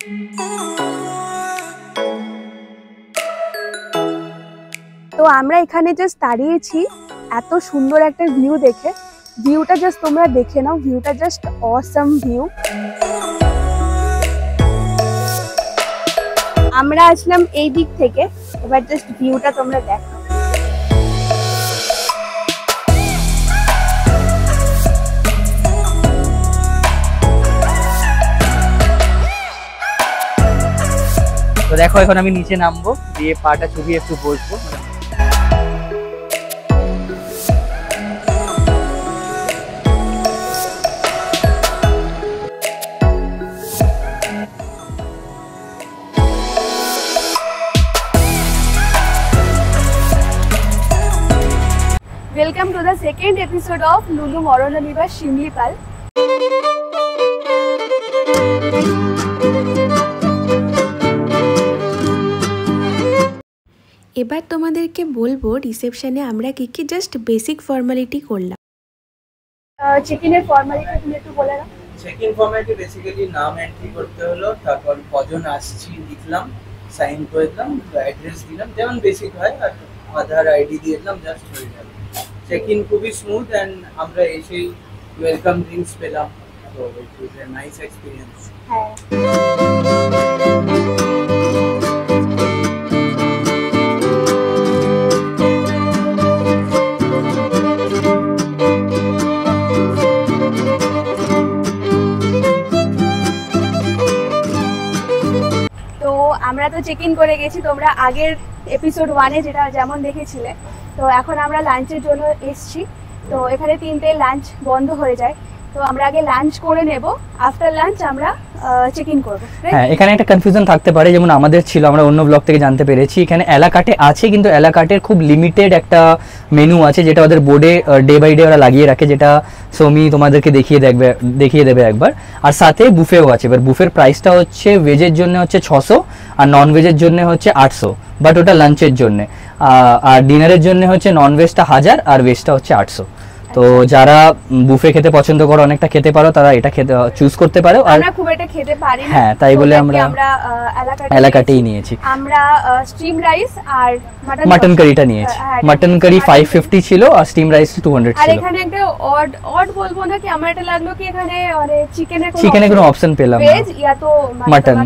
তো আমরা এখানে জাস্ট দাঁড়িয়েছি এত সুন্দর একটা ভিউ দেখে। ভিউটা জাস্ট তোমরা দেখে নাও, ভিউটা জাস্ট অসাম ভিউ। আমরা আসলাম এই দিক থেকে, এবার জাস্ট ভিউটা তোমরা দেখো। তো দেখো এখন আমি নিচে নামবো, দিয়ে পাটা চুবিয়ে একটু বসবো। Welcome to the second episode of Lulu Moronaniba Shimlipal. এবার তোমাদেরকে বলবো রিসেপশনে আমরা কি কি জাস্ট বেসিক ফর্মালিটি করলাম। চেক-ইনের ফর্মালিটি তুমি একটু বলে দাও। চেক-ইন ফর্মালিটি বেসিক্যালি নাম এন্ট্রি করতে হলো, তারপর কজন আসছি লিখলাম, সাইন করে দিলাম, অ্যাড্রেস দিলাম, যেমন বেসিক হয়, আর আধার আইডি দিয়ে দিলাম, জাস্ট হয়ে গেল। চেক-ইন খুবই স্মুথ অ্যান্ড আমরা এসেই ওয়েলকাম ড্রিঙ্কস পেলাম, তো ইট ওয়াজ এ নাইস এক্সপিরিয়েন্স। হ্যাঁ, আমরা তো চেক ইন করে গেছি, তোমরা আগের এপিসোড 1-এ যেটা যেমন দেখেছিলে। তো এখন আমরা লাঞ্চের জন্য এসছি। তো এখানে 3টে লাঞ্চ বন্ধ হয়ে যায়, তো আমরা আগে লাঞ্চ করে নেব, আফটার লাঞ্চ আমরা চেক ইন করবো। হ্যাঁ, এখানে একটা কনফিউশন থাকতে পারে, যেমন আমাদের ছিল, আমরা অন্য ব্লগ থেকে জানতে পেরেছি এখানে এলাকাটে আছে, কিন্তু এলাকাটের খুব লিমিটেড একটা মেনু আছে যেটা ওদের বোর্ডে ডে বাই ডে ওরা লাগিয়ে রাখে, যেটা সৌমি তোমাদেরকে দেখিয়ে দেবে একবার। আর সাথে বুফেও আছে। এবার বুফের প্রাইসটা হচ্ছে ভেজের জন্য হচ্ছে 600 আর নন ভেজের জন্য হচ্ছে 800, বাট ওটা লাঞ্চের জন্য। আর ডিনারের জন্য হচ্ছে নন ভেজটা 1000 আর ভেজটা হচ্ছে 800। তো যারা বুফে খেতে পছন্দ করো, অনেকটা খেতে পারো, তারা এটা খেতে চুজ করতে পারো। আর আমরা খুব একটা খেতে পারি না, হ্যাঁ, তাই বলে আমরা এলাকাতেই নিয়েছি। আমরা স্টিম রাইস আর মাটন কারিটা নিয়েছি। মাটন কারি 550 ছিল আর স্টিম রাইস 200 ছিল। আর এখানে একটা অড বলবো না কি, আমার এটা লাগলো কি এখানে মানে চিকেনের কোনো অপশন পেলাম না, ভেজ ইয়া তো মাটন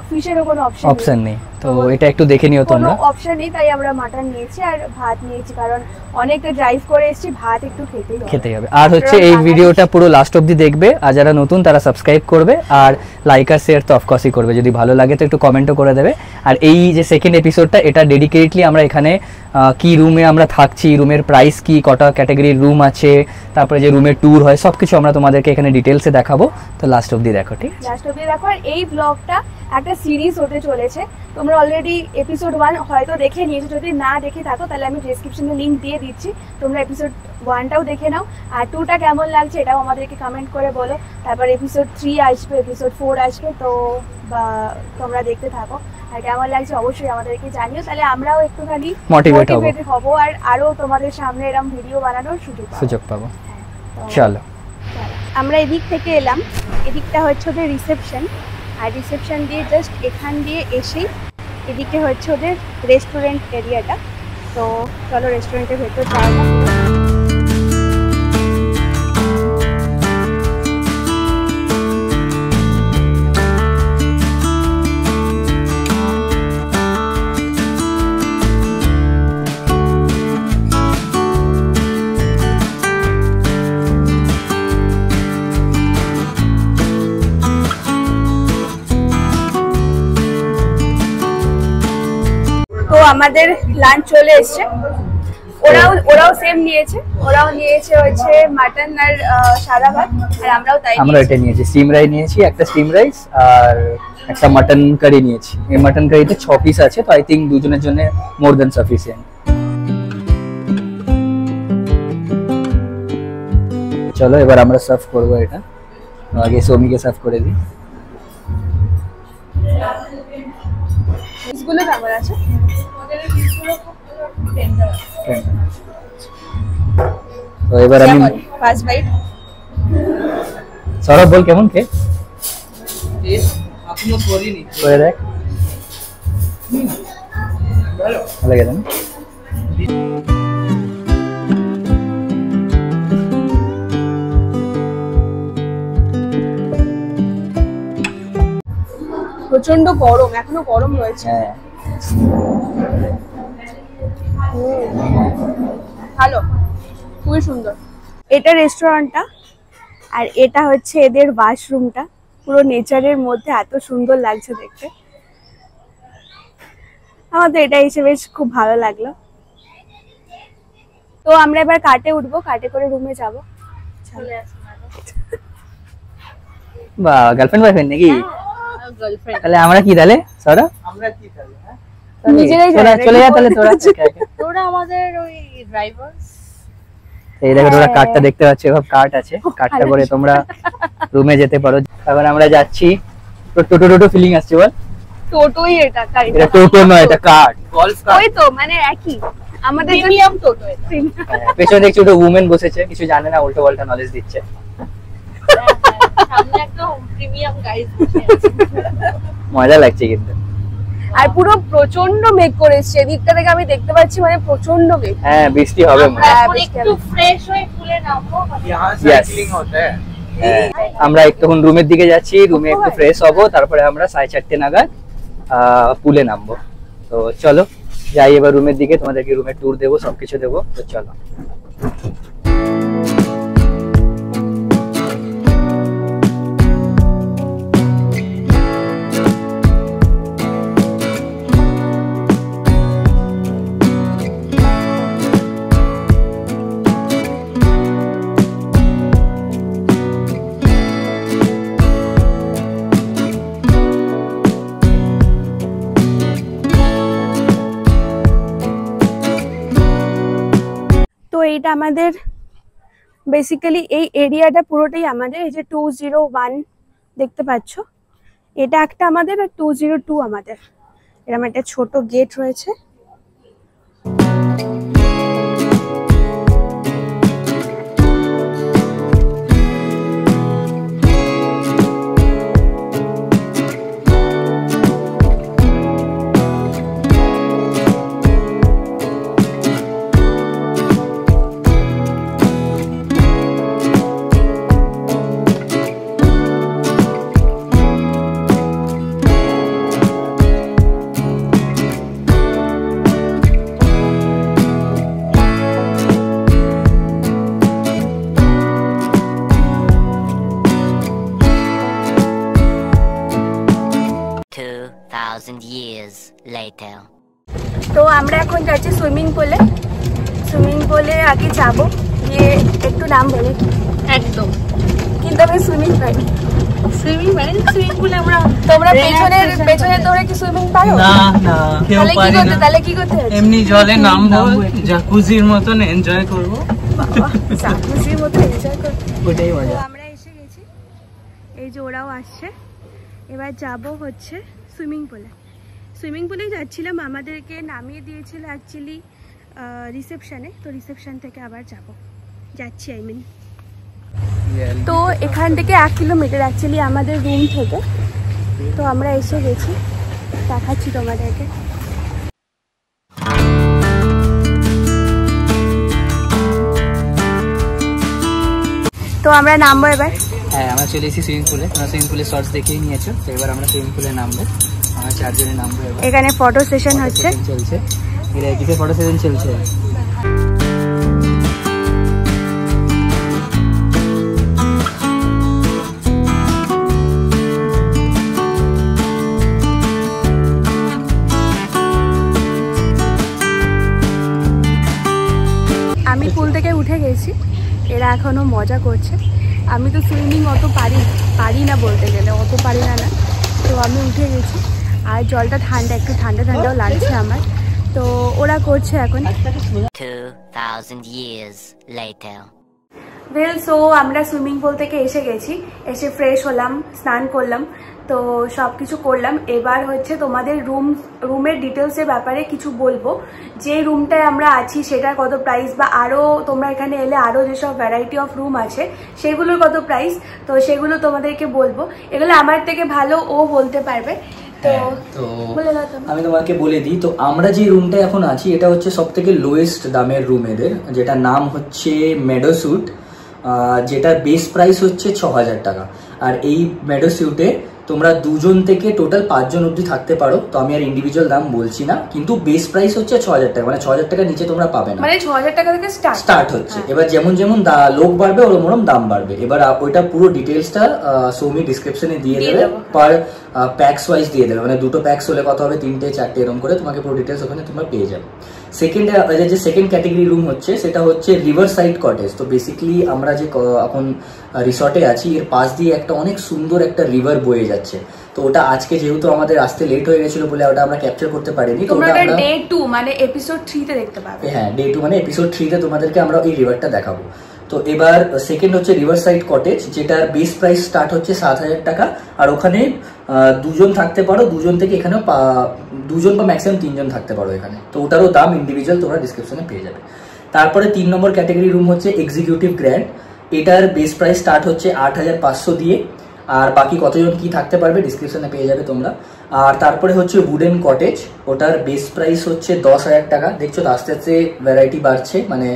ফিশেরও কোনো অপশন নেই। তো এটা একটু দেখে নিও তোমরা, কোনো অপশন নেই, তাই আমরা মাটন নিয়েছি আর ভাত নিয়েছি, কারণ অনেকটা ড্রাইভ করে এসেছি, ভাত একটু খেতেই হবে। আর হচ্ছে এই ভিডিওটা পুরো লাস্ট অবধি দেখবে, আর যারা নতুন তারা সাবস্ক্রাইব করবে, আর লাইক আর শেয়ার তো অফকোর্সই করবে, যদি ভালো লাগে তো একটু কমেন্টও করে দেবে। আর এই যে সেকেন্ড এপিসোডটা, এটা ডেডিকেটলি আমরা এখানে কি রুমে আমরা থাকছি, রুমের প্রাইস কি, কটা ক্যাটাগরির রুম আছে, তারপরে যে রুমের ট্যুর হয়, সবকিছু আমরা তোমাদেরকে এখানে ডিটেলসে দেখাবো। তো লাস্ট অবধি দেখো, ঠিক আছে? লাস্ট অবধি দেখো। আর এই ব্লগটা একটা সিরিজ হতে চলেছে, তোমরা অলরেডি এপিসোড 1 হয়তো দেখে নিয়েছো, যদি না দেখে থাকো তাহলে আমি ডেসক্রিপশনে লিংক দিয়ে দিচ্ছি, তোমরা এপিসোড 1টাও দেখে নাও। আর 2টা কেমন লাগছে এটাও আমাদেরকে কমেন্ট করে বলো। তারপর এপিসোড 3 আসবে, এপিসোড 4 আসবে, তো তোমরা দেখতে থাকো। আর কেমন লাগছে অবশ্যই আমাদেরকে জানিও, তাহলে আমরাও একটুখানি মোটিভেট হবো আর আরো তোমাদের সামনে এরকম ভিডিও বানানোর সুযোগ পাবো। চলো, আমরা এদিক থেকে এলাম, এদিকটা হচ্ছে ওদের রিসেপশন, আর রিসেপশন দিয়ে জাস্ট এখান দিয়ে এসেই এদিকে হচ্ছে ওদের রেস্টুরেন্ট এরিয়াটা। তো চলো রেস্টুরেন্টের ভেতর যাওয়া যাক। তো আমাদের লাঞ্চ চলে এসছে, ওরাও সেম নিয়েছে, ওরাও নিয়েছে হচ্ছে মাটন আর সাদা ভাত, আর আমরাও তাই আমরা এটা নিয়েছি। স্টিম রাইস নিয়েছি, একটা স্টিম রাইস আর একটা মাটন কারি নিয়েছি। এই মাটন কারিতে 6 পিস আছে, তো আই থিংক দুজনের জন্য মোর দ্যান সাফিসিয়েন্ট। চলো এবার আমরা সার্ভ করব এটা, আগে সৌমিকে সার্ভ করে দিই। পিসগুলো কেমন আছে? তো এবার আমি ফার্স্ট বাইট। সৌরভ বল কেমন কে? টেস্ট করে দেখ, ভালো গেছে না? প্রচন্ড গরম, এখনো গরম রয়েছে। হ্যাঁ ভালো, খুবই সুন্দর। এটা রেস্টুরেন্টটা, আর এটা হচ্ছে এদের ওয়াশরুমটা। পুরো নেচারের মধ্যে, এত সুন্দর লাগছে দেখতে। আমার তো এটা হিসেবে খুব ভালো লাগলো। তো আমরা এবার কাটে উঠবো, কাটে করে রুমে যাবো। বা গার্লফ্রেন্ড বয়ফ্রেন্ড নাকি? তাহলে আমরা কি তাহলে সৌরভ? নিজেরাই চলে যা তাহলে তোরা। তোরা আমাদের ওই ড্রাইভার। এই দেখো তোমরা কার্ডটা দেখতে পাচ্ছ, এভাবে কার্ড আছে, কার্ডটা করে তোমরা রুমে যেতে পারো। এখন আমরা যাচ্ছি, টোটো ফিলিং আসছে বল। টোটোই এটা, এটা টোটো নয়, এটা কার্ড। ওই তো মানে একই, আমাদের প্রিমিয়াম টোটো। পেছনে দেখছি তো উমেন বসেছে, কিছু জানে না, উল্টো পাল্টা নলেজ দিচ্ছে। সামনে একটা প্রিমিয়াম গাইড মজা লাগছে কিন্তু। আর পুরো প্রচন্ড মেঘ করেছে, এদিকটা থেকে আমি দেখতে পাচ্ছি, মানে প্রচন্ড মেঘ। হ্যাঁ বৃষ্টি হবে মনে হয়। একটু ফ্রেশ হয়ে ফুলে নামবো। সাইক্লিং হতে হয়। আমরা একটুক্ষণ রুমের দিকে যাচ্ছি, রুমে একটু ফ্রেশ হবো, তারপরে আমরা 4:30 নাগাদ পুলে নামবো। তো চলো যাই এবার রুমের দিকে, তোমাদেরকে রুমের ট্যুর দেবো, সবকিছু দেবো। তো চলো। তো এইটা আমাদের বেসিক্যালি এই এরিয়াটা পুরোটাই আমাদের। এই যে 201 দেখতে পাচ্ছ, এটা একটা আমাদের, আর 202 আমাদের। এরকম একটা ছোট গেট রয়েছে। years later. তো আমরা এখন যাচ্ছি সুইমিং পুলে। সুইমিং পুলে আগে যাব, গিয়ে একটু নাম বলে একদম, কিন্তু আমি সুইমিং পারি। সুইমিং মানে সুইমিং পুলে আমরা, তোমরা পেছনে তোমরা কি সুইমিং পারো? না না, কেউ পারি না। তাহলে কি করতে যাচ্ছি? এমনি জলে নামবো, জাকুজির মতন এনজয় করব। জাকুজির মতো এনজয় করব, ওটাই মজা। আমরা এসে গেছি, এই যে ওরাও আসছে। এবার যাব হচ্ছে সুইমিং পুলে। সুইমিং পুলেই যাচ্ছিলাম, আমাদেরকে নামিয়ে দিয়েছিল অ্যাকচুয়ালি রিসেপশানে। তো রিসেপশান থেকে আবার যাচ্ছি আই মিন। তো এখান থেকে 1 কিলোমিটার অ্যাকচুয়ালি আমাদের রুম থেকে। তো আমরা এসে গেছি, দেখাচ্ছি তোমাদেরকে। তো আমরা নামবো এবার। হ্যাঁ আমরা চলে এসেছি সুইমিং পুলে। তোমরা সুইমিং পুলে শর্টস দেখেই নিয়েছো। তো এবার আমরা সুইমিং পুলে নামবো, আমরা 4 জনে নামবো এবার। এখানে ফটো সেশন হচ্ছে, চলছে। এটা কিসের ফটো সেশন চলছে? আমি পুল থেকে উঠে গেছি, এরা এখনো মজা করছে। আমি তো সুইমিং অত পারি না বলতে গেলে, অত পারি না। তো আমি উঠে গেছি, আর জলটা ঠান্ডা, একটু ঠান্ডাও লাগছে আমার। তো ওরা করছে এখন। 2000 years later. ওয়েল সো আমরা সুইমিং পুল থেকে এসে গেছি, এসে ফ্রেশ হলাম, স্নান করলাম, তো সব কিছু করলাম। এবার হচ্ছে তোমাদের রুমের ডিটেলসের ব্যাপারে কিছু বলবো, যে রুমটায় আমরা আছি সেটার কত প্রাইস, বা আরও তোমরা এখানে এলে আরও যেসব ভ্যারাইটি অফ রুম আছে সেগুলোর কত প্রাইস, তো সেগুলো তোমাদেরকে বলবো। এগুলো আমার থেকে ভালো ও বলতে পারবে, তো বলে দাও তুমি। আমি তোমাকে বলে দিই, তো আমরা যে রুমটা এখন আছি এটা হচ্ছে সব থেকে লোয়েস্ট দামের রুম এদের, যেটা নাম হচ্ছে মেডো স্যুট, যেটার বেস প্রাইস হচ্ছে 6,000 টাকা। আর এই মেডো স্যুটে তোমরা 2 জন থেকে টোটাল 5 জন অবধি থাকতে পারো। তো আমি আর ইন্ডিভিজুয়াল দাম বলছি না, কিন্তু বেস প্রাইস হচ্ছে 6,000 টাকা, মানে 6,000 টাকার নিচে তোমরা পাবে না, মানে 6,000 টাকা থেকে স্টার্ট হচ্ছে। এবার যেমন যেমন লোক বাড়বে ওরম দাম বাড়বে। এবার ওইটা পুরো ডিটেলসটা সৌমি ডিসক্রিপশনে দিয়ে দেবে, পার প্যাক্স ওয়াইজ দিয়ে দেবে, মানে 2টো প্যাক্স হলে কত হবে, 3টে 4টে এরকম করে তোমাকে পুরো ডিটেলস ওখানে তোমরা পেয়ে যাবে। যে সেকেন্ড ক্যাটেগরি রুম হচ্ছে সেটা হচ্ছে রিভার সাইড কটেজ। তো বেসিক্যালি আমরা যে এখন রিসর্টে আছি এর পাশ দিয়ে একটা অনেক সুন্দর একটা রিভার বয়ে যাচ্ছে। তো ওটা আজকে যেহেতু আমাদের আসতে লেট হয়ে গেছিল বলে ওটা আমরা ক্যাপচার করতে পারিনি। তো তোমরা ডে 2 মানে এপিসোড 3 তে দেখতে পাবে। হ্যাঁ, ডে 2 মানে এপিসোড 3 তে তোমাদেরকে আমরা এই রিভারটা দেখাবো। তো এবার সেকেন্ড হচ্ছে রিভার সাইড কটেজ, যেটার বেস প্রাইস স্টার্ট হচ্ছে 7,000 টাকা। আর ওখানে 2 জন থাকতে পারো, 2 জন থেকে এখানেও 2 জন বা ম্যাক্সিমাম 3 জন থাকতে পারো এখানে। তো ওটারও দাম ইন্ডিভিজুয়াল তোমরা ডিসক্রিপশনে পেয়ে যাবে। তারপরে 3 নম্বর ক্যাটাগরি রুম হচ্ছে এক্সিকিউটিভ গ্র্যান্ড। এটার বেস প্রাইস স্টার্ট হচ্ছে 8,500 দিয়ে, আর বাকি কতজন কি থাকতে পারবে ডিসক্রিপশনে পেয়ে যাবে তোমরা। আর তারপরে হচ্ছে উডেন কটেজ, ওটার বেস প্রাইস হচ্ছে 10,000 টাকা। দেখছো তো আস্তে আস্তে ভ্যারাইটি বাড়ছে, মানে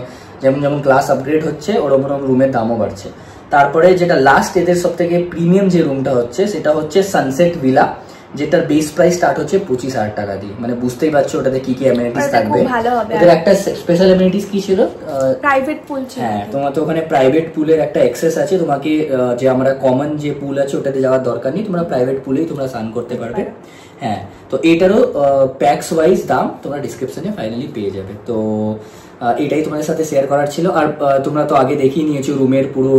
যেমন যেমন ক্লাস আপগ্রেড হচ্ছে ওরকম ওরকম রুমের দামও বাড়ছে। তারপরে যেটা লাস্ট এদের সব থেকে প্রিমিয়াম যে রুমটা হচ্ছে সেটা হচ্ছে সানসেট ভিলা, যেটার বেস প্রাইস স্টার্ট হচ্ছে 25,000 টাকা দিয়ে। মানে বুঝতেই পারছো ওটাতে কি কি অ্যামেনিটিস থাকবে। ওদের একটা স্পেশাল অ্যামেনিটিস কি ছিল, প্রাইভেট পুল ছিল। হ্যাঁ, তোমার তো ওখানে প্রাইভেট পুলের একটা অ্যাক্সেস আছে, তোমাকে যে আমরা কমন যে পুল আছে ওটাতে যাওয়ার দরকার নেই, তোমরা প্রাইভেট পুলেই তোমরা স্নান করতে পারবে। হ্যাঁ, তো এটারও প্যাক্স ওয়াইজ দাম তোমরা ডিসক্রিপশনে ফাইনালি পেয়ে যাবে। তো এটাই তোমাদের সাথে শেয়ার করার ছিল। আর তোমরা তো আগে দেখিয়ে নিয়েছো, রুমের পুরো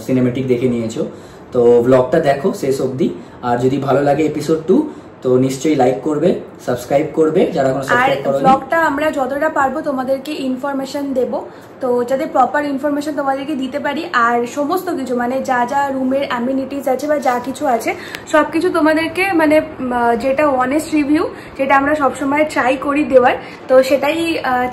সিনেমেটিক দেখে নিয়েছো, তো ব্লগটা দেখো শেষ অবধি। আর যদি ভালো লাগে এপিসোড 2 তো নিশ্চয়ই লাইক করবে, সাবস্ক্রাইব করবে যারা এখনো সাবস্ক্রাইব করোনি। ব্লগটা আমরা যতটা পারবো তোমাদেরকে ইনফরমেশন দেব, তো যাতে প্রপার ইনফরমেশন তোমাদেরকে দিতে পারি। আর সমস্ত কিছু মানে যা যা রুমের অ্যামিনিটিস আছে বা যা কিছু আছে সব কিছু তোমাদেরকে মানে যেটা অনেস্ট রিভিউ, যেটা আমরা সবসময় ট্রাই করি দেওয়ার, তো সেটাই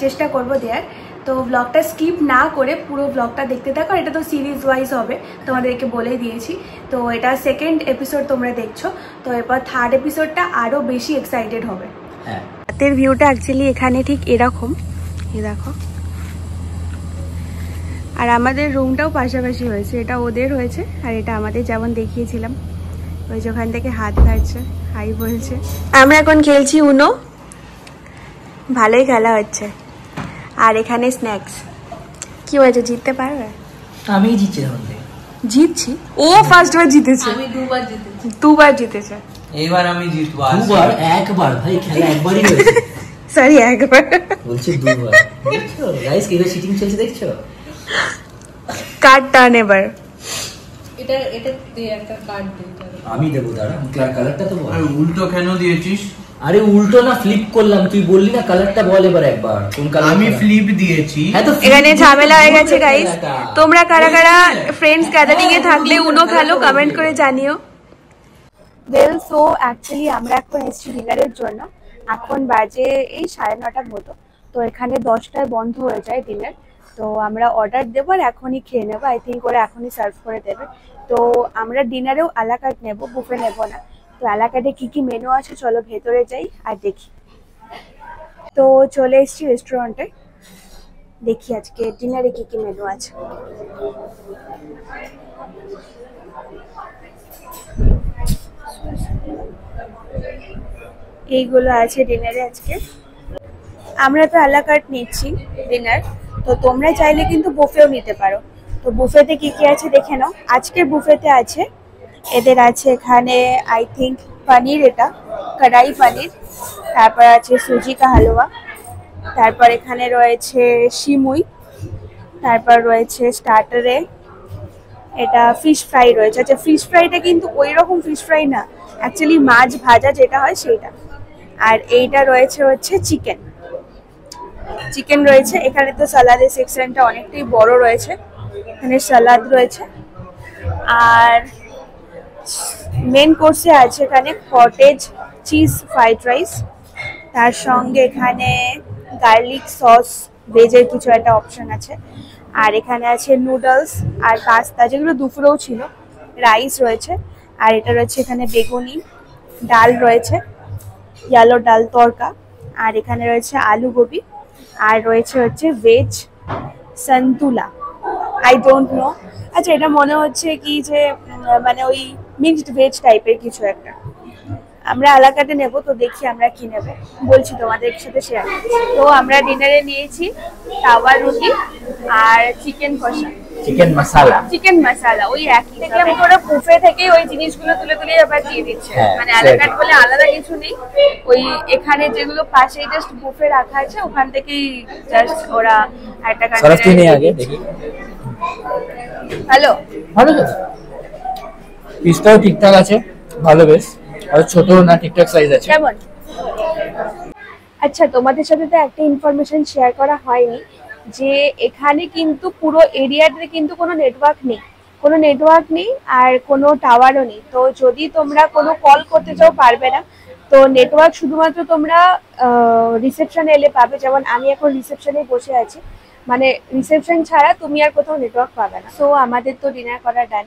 চেষ্টা করব দেওয়ার। তো ব্লগটা স্কিপ না করে পুরো ব্লগটা দেখতে থাকো। এটা তো সিরিজ ওয়াইজ হবে, তোমাদেরকে বলেই দিয়েছি। তো এটা সেকেন্ড এপিসোড তোমরা দেখছো, তো এরপর থার্ড এপিসোডটা আরও বেশি এক্সাইটেড হবে। হ্যাঁ, রাতের ভিউটা অ্যাকচুয়ালি এখানে ঠিক এরকম, এই দেখো। আর আমাদের রুমটাও পাশাপাশি হয়েছে, এটা ওদের হয়েছে আর এটা আমাদের, যেমন দেখিয়েছিলাম। ওই যে ওখান থেকে হাত কাটছে, হাই বলছে। আমরা এখন খেলছি উনো, ভালোই খেলা হচ্ছে। আর এখানে স্ন্যাক্স। কি হয়েছে, জিততে পারবে? আমি জিতছি, জিতছি। ও ফার্স্ট বার জিতেছে, আমি 2 বার জিতেছি। 2 বার জিতেছে। এইবার আমি জিতবো। 2 বার? একবার ভাই, খেলা একবারই হয়েছে। সরি, একবার বলছি 2 বার। দেখছো গাইস কিভাবে চিটিং চলছে, দেখছো? কার্ড টার্ন এবার। এটা দিয়ে একটা কার্ড দিই। আমি দেবো, দাঁড়া কালারটা তো বল। উল্টো কেন দিয়েছিস? আরে উল্টো না, ফ্লিপ করলাম। তুই বললি না কালারটা বল এবার একবার, কোন কালার? আমি ফ্লিপ দিয়েছি। হ্যাঁ, তো এখানে ঝামেলা হয়ে গেছে গাইস। তোমরা কারা কারা ফ্রেন্ডস গ্যাদারিং এ থাকলে উনো খেলো কমেন্ট করে জানিও। ওয়েল সো অ্যাকচুয়ালি আমরা এখন এসেছি ডিনারের জন্য। এখন বাজে এই 9:30 মতো। তো এখানে 10টায় বন্ধ হয়ে যায় ডিনার। তো আমরা অর্ডার দেবো আর এখনই খেয়ে নেবো। আই থিঙ্ক ওরা এখনই সার্ভ করে দেবে। তো আমরা ডিনারেও আলাকার্ট নেবো, বুফে নেবো না। তো আলাকার্টে কি কি মেনু আছে চলো ভেতরে যাই আর দেখি। তো চলে এসেছি রেস্টুরেন্টে, দেখি আজকে ডিনারে কি কি মেনু আছে। এইগুলো আছে ডিনারে আজকে। আমরা তো আলাকার্ট নিচ্ছি ডিনার, তো তোমরা চাইলে কিন্তু বুফেও নিতে পারো। তো বুফেতে কি কি আছে দেখে নাও। আজকে বুফেতে আছে, এদের আছে এখানে আই থিঙ্ক পনির, এটা কড়াই পনির, তারপর আছে সুজি কা হালুয়া, তারপর এখানে রয়েছে শিমুই, তারপর রয়েছে স্টার্টারে এটা ফিশ ফ্রাই রয়েছে। আচ্ছা, ফিশ ফ্রাইটা কিন্তু ওই রকম ফিশ ফ্রাই না, অ্যাকচুয়ালি মাছ ভাজা যেটা হয় সেইটা। আর এইটা রয়েছে হচ্ছে চিকেন রয়েছে। এখানে তো সালাদের সেকশনটা অনেকটাই বড় রয়েছে। এখানে সালাদ রয়েছে, আর মেন কোর্সে আছে এখানে কটেজ চিজ ফ্রাইড রাইস, তার সঙ্গে এখানে গার্লিক সস ভেজের কিছু একটা অপশন আছে, আর এখানে আছে নুডলস আর পাস্তা যেগুলো দুপুরেও ছিল, রাইস রয়েছে, আর এটা রয়েছে এখানে বেগুনি, ডাল রয়েছে ইয়েলো ডাল তড়কা, আর এখানে রয়েছে আলু গোবি, আর রয়েছে হচ্ছে ভেজ সন্তুলা, আই ডোন্ট নো। আচ্ছা এটা মনে হচ্ছে কি যে মানে ওই মিক্সড ভেজ টাইপের কিছু একটা। আমরা আলাকাটে নেব, তো দেখি আমরা কি নেব, বলছি তোমাদের সাথে শেয়ার। তো আমরা ডিনারে নিয়েছি তাওয়া রুটি আর চিকেন কষা, চিকেন মশালা ওই একই দেখলাম ওরা বুফে থেকে ওই জিনিসগুলো তুলে তুলে আবার দিয়ে দিচ্ছে, হ্যাঁ, মানে আলাকাট বলে আলাদা কিছু নেই, ওই এখানে যেগুলো পাশেই জাস্ট বুফে রাখা আছে ওখান থেকেই জাস্ট ওরা একটা দেখি হ্যালো ভালো তো, পিসটাও ঠিকঠাক আছে, ভালো বেশ, আর ছোট না ঠিকঠাক সাইজ আছে। কেমন? আচ্ছা তোমাদের সাথে তো একটা ইনফরমেশন শেয়ার করা হয়নি যে এখানে কিন্তু পুরো এরিয়াতে কিন্তু কোনো নেটওয়ার্ক নেই আর কোনো টাওয়ারও নেই। তো যদি তোমরা কোনো কল করতে চাও পারবে না, তো নেটওয়ার্ক শুধুমাত্র তোমরা রিসেপশনে এলে পাবে, যেমন আমি এখন রিসেপশনে বসে আছি, মানে রিসেপশন ছাড়া তুমি আর কোথাও নেটওয়ার্ক পাবে না। সো আমাদের তো ডিনার করা ডান,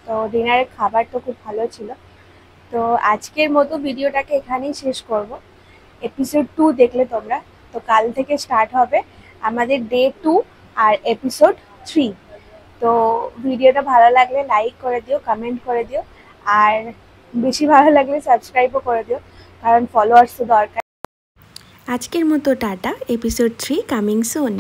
তো ডিনারের খাবার তো খুব ভালো ছিল। তো আজকের মতো ভিডিওটাকে এখানেই শেষ করব। এপিসোড 2 দেখলে তোমরা, তো কাল থেকে স্টার্ট হবে আমাদের ডে 2 আর এপিসোড 3। তো ভিডিওটা ভালো লাগলে লাইক করে দিও, কমেন্ট করে দিও, আর বেশি ভালো লাগলে সাবস্ক্রাইবও করে দিও, কারণ ফলোয়ার্স তো দরকার। আজকের মতো টাটা, এপিসোড 3 কামিং সুন।